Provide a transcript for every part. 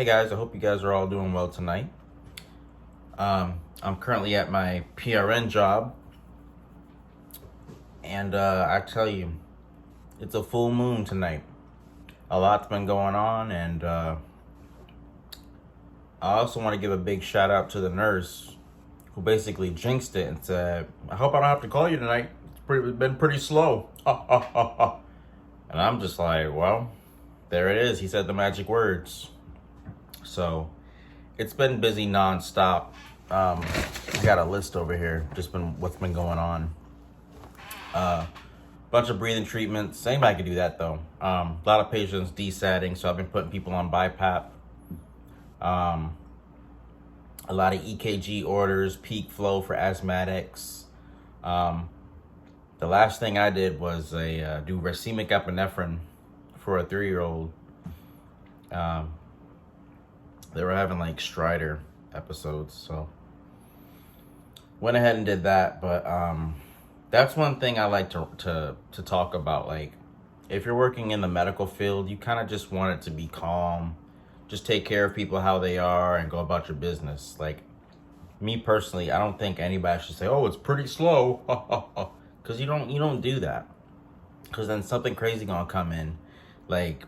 Hey guys, I hope you guys are all doing well tonight. I'm currently at my PRN job, and I tell you, it's a full moon tonight. A lot's been going on, and I also want to give a big shout out to the nurse who basically jinxed it and said, "I hope I don't have to call you tonight. It's been pretty slow." And I'm just like, well, there it is. He said the magic words. So it's been busy nonstop. I got a list over here, just been what's been going on. Bunch of breathing treatments. Anybody could do that though. A lot of patients desatting, so I've been putting people on BiPAP. A lot of EKG orders, peak flow for asthmatics. The last thing I did was do racemic epinephrine for a 3-year-old. They were having like stridor episodes, so went ahead and did that. But that's one thing I like to talk about. Like, if you're working in the medical field, you kind of just want it to be calm. Just take care of people how they are and go about your business. Like, me personally, I don't think anybody should say, "Oh, it's pretty slow," because you don't do that. Because then something crazy gonna come in, like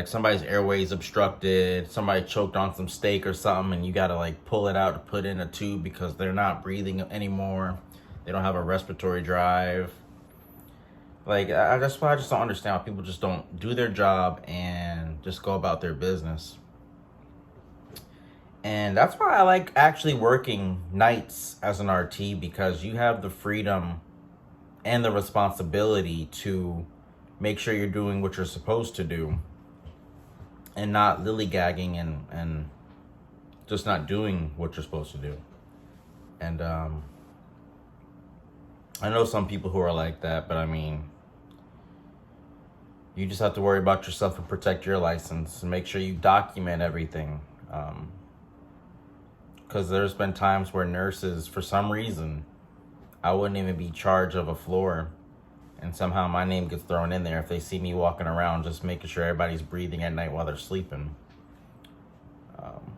somebody's airways obstructed, somebody choked on some steak or something, and you gotta like pull it out to put in a tube because they're not breathing anymore. They don't have a respiratory drive. Like, that's why I just don't understand why people just don't do their job and just go about their business. And that's why I like actually working nights as an RT, because you have the freedom and the responsibility to make sure you're doing what you're supposed to do and not lillygagging and just not doing what you're supposed to do. And I know some people who are like that, but I mean, you just have to worry about yourself and protect your license and make sure you document everything. Because there's been times where nurses, for some reason, I wouldn't even be in charge of a floor, and somehow my name gets thrown in there if they see me walking around just making sure everybody's breathing at night while they're sleeping. And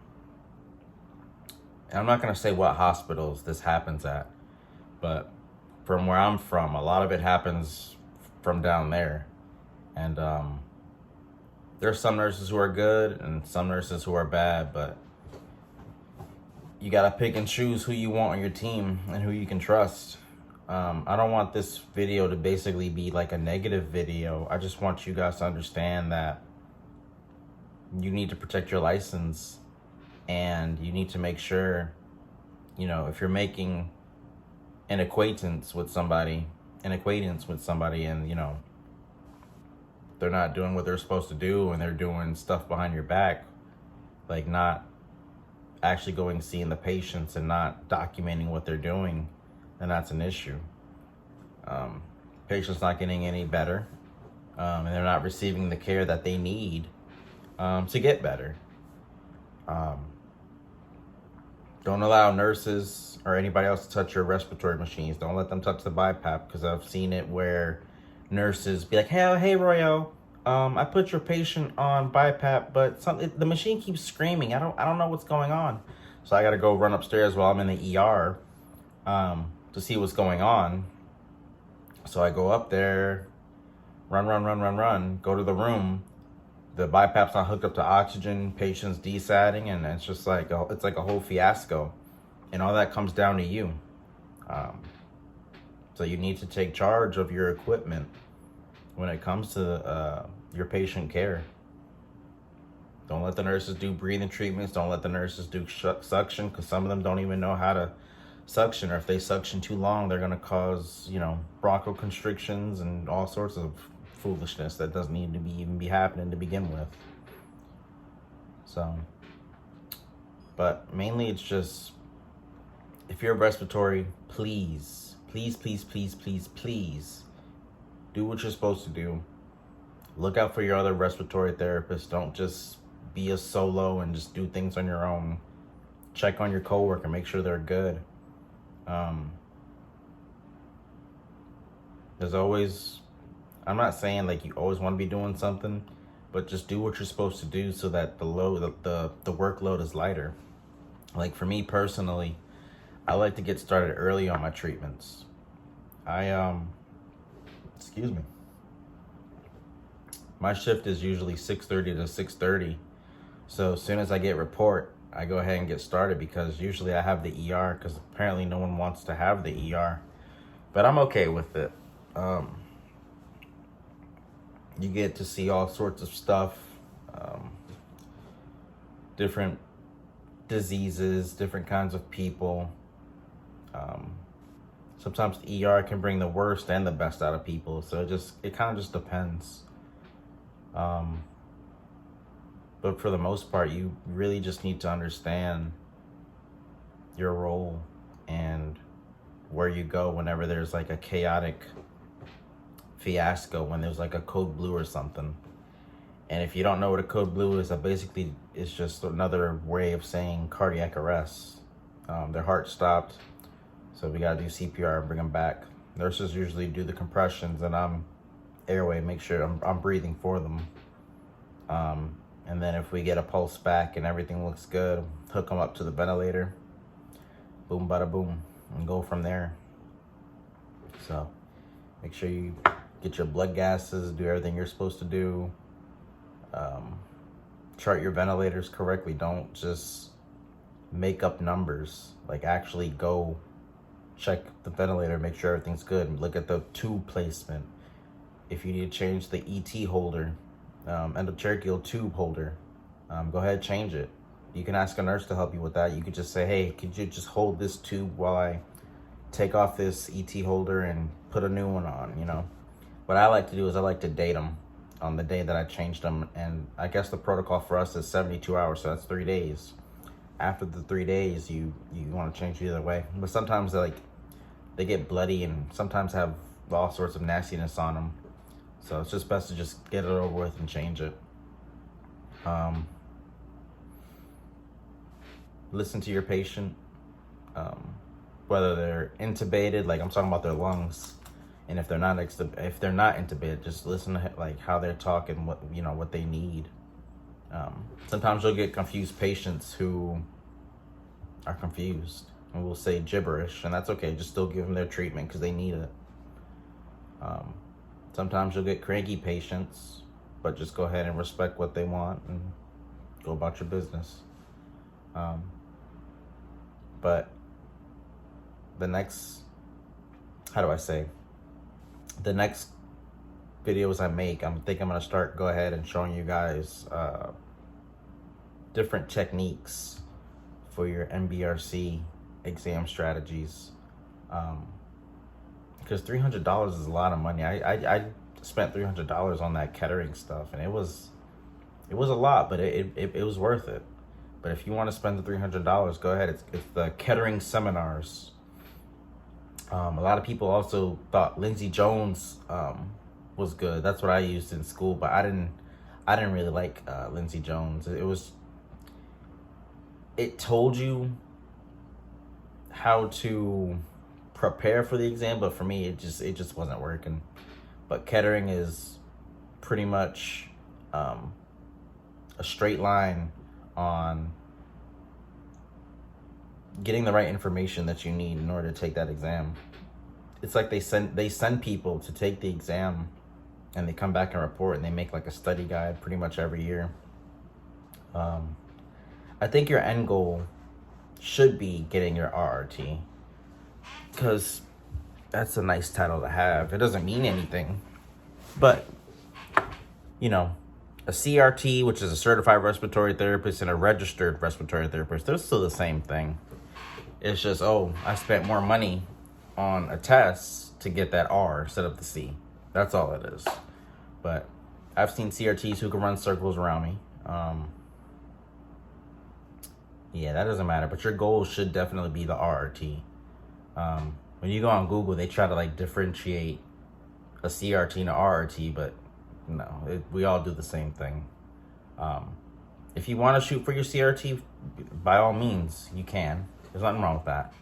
I'm not going to say what hospitals this happens at, but from where I'm from, a lot of it happens from down there. And there's some nurses who are good and some nurses who are bad, but you got to pick and choose who you want on your team and who you can trust. I don't want this video to basically be like a negative video. I just want you guys to understand that you need to protect your license, and you need to make sure, if you're making an acquaintance with somebody and, they're not doing what they're supposed to do and they're doing stuff behind your back, like not actually going seeing the patients and not documenting what they're doing, then that's an issue. Patients not getting any better, and they're not receiving the care that they need to get better. Don't allow nurses or anybody else to touch your respiratory machines. Don't let them touch the BiPAP, because I've seen it where nurses be like, "Hey, Royo, I put your patient on BiPAP, but the machine keeps screaming. I don't know what's going on." So I got to go run upstairs while I'm in the ER to see what's going on. So I go up there, run, go to the room. The BiPAP's not hooked up to oxygen, patient's desatting, and it's just like it's like a whole fiasco. And all that comes down to you. So you need to take charge of your equipment when it comes to your patient care. Don't let the nurses do breathing treatments. Don't let the nurses do suction, because some of them don't even know how to suction, or if they suction too long, they're going to cause, bronchoconstrictions and all sorts of foolishness that doesn't need to even be happening to begin with. So, but mainly it's just, if you're respiratory, please do what you're supposed to do. Look out for your other respiratory therapists. Don't just be a solo and just do things on your own. Check on your coworker, make sure they're good. There's always, I'm not saying like you always want to be doing something, but just do what you're supposed to do so that the workload is lighter. Like for me personally, I like to get started early on my treatments. Excuse me. My shift is usually 6:30 to 6:30. So as soon as I get report, I go ahead and get started because usually I have the ER because apparently no one wants to have the ER. But I'm okay with it. You get to see all sorts of stuff, different diseases, different kinds of people. Sometimes the ER can bring the worst and the best out of people. So it kind of just depends. But for the most part, you really just need to understand your role and where you go whenever there's like a chaotic fiasco, when there's like a code blue or something. And if you don't know what a code blue is, basically it's just another way of saying cardiac arrest. Their heart stopped, so we gotta do CPR and bring them back. Nurses usually do the compressions, and I'm airway, make sure I'm breathing for them. And then if we get a pulse back and everything looks good, hook them up to the ventilator. Boom, bada boom, and go from there. So make sure you get your blood gases, do everything you're supposed to do. Chart your ventilators correctly. Don't just make up numbers. Like actually go check the ventilator, make sure everything's good. Look at the tube placement. If you need to change the ET holder, endotracheal tube holder, go ahead, change it. You can ask a nurse to help you with that. You could just say, hey, could you just hold this tube while I take off this ET holder and put a new one on, you know? What I like to do is I like to date them on the day that I changed them. And I guess the protocol for us is 72 hours, so that's 3 days. After the 3 days, you want to change it either way. But sometimes they get bloody and sometimes have all sorts of nastiness on them. So it's just best to just get it over with and change it. Listen to your patient, whether they're intubated, like I'm talking about their lungs, and if they're not intubated, just listen to like how they're talking, what they need. Sometimes you'll get confused patients who are confused and will say gibberish, and that's okay. Just still give them their treatment because they need it. Sometimes you'll get cranky patients, but just go ahead and respect what they want and go about your business. But the next videos I make, I'm gonna start go ahead and showing you guys different techniques for your MBRC exam strategies. Because $300 is a lot of money. I spent $300 on that Kettering stuff, and it was a lot, but it was worth it. But if you want to spend the $300, go ahead. It's the Kettering seminars. A lot of people also thought Lindsey Jones was good. That's what I used in school, but I didn't really like Lindsey Jones. It told you how to prepare for the exam, but for me it just wasn't working. But Kettering is pretty much a straight line on getting the right information that you need in order to take that exam. It's like they send people to take the exam, and they come back and report, and they make like a study guide pretty much every year. I think your end goal should be getting your RRT, because that's a nice title to have. It doesn't mean anything, but a CRT, which is a certified respiratory therapist, and a registered respiratory therapist, they're still the same thing. It's just, I spent more money on a test to get that R instead of the C. That's all it is. But I've seen CRTs who can run circles around me. Yeah, that doesn't matter. But your goal should definitely be the RRT. When you go on Google, they try to like differentiate a CRT and a RRT, but no, we all do the same thing. If you want to shoot for your CRT, by all means, you can. There's nothing wrong with that.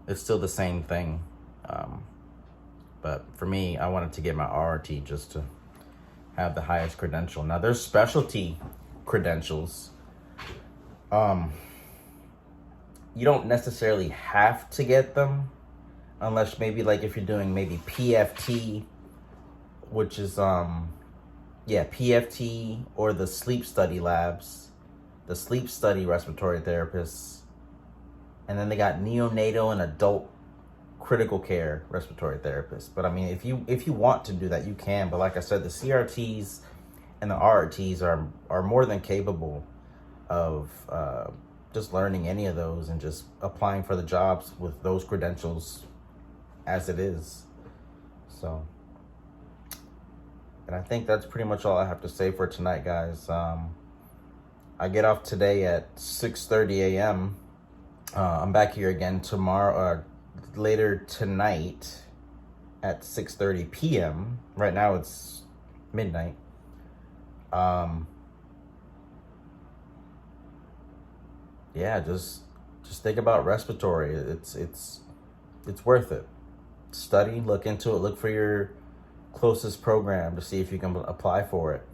It's still the same thing. But for me, I wanted to get my RRT just to have the highest credential. Now there's specialty credentials. You don't necessarily have to get them unless maybe like if you're doing maybe PFT, which is PFT, or the sleep study labs, the sleep study respiratory therapists, and then they got neonatal and adult critical care respiratory therapists. But I mean, if you want to do that, you can. But like I said, the CRTs and the RRTs are more than capable of just learning any of those and just applying for the jobs with those credentials as it is. So, and I think that's pretty much all I have to say for tonight, guys. I get off today at 6:30 a.m. I'm back here again tomorrow, later tonight at 6:30 p.m. Right now it's midnight. Yeah, just think about respiratory. It's worth it. Study, look into it, look for your closest program to see if you can apply for it,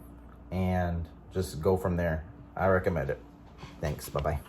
and just go from there. I recommend it. Thanks. Bye-bye.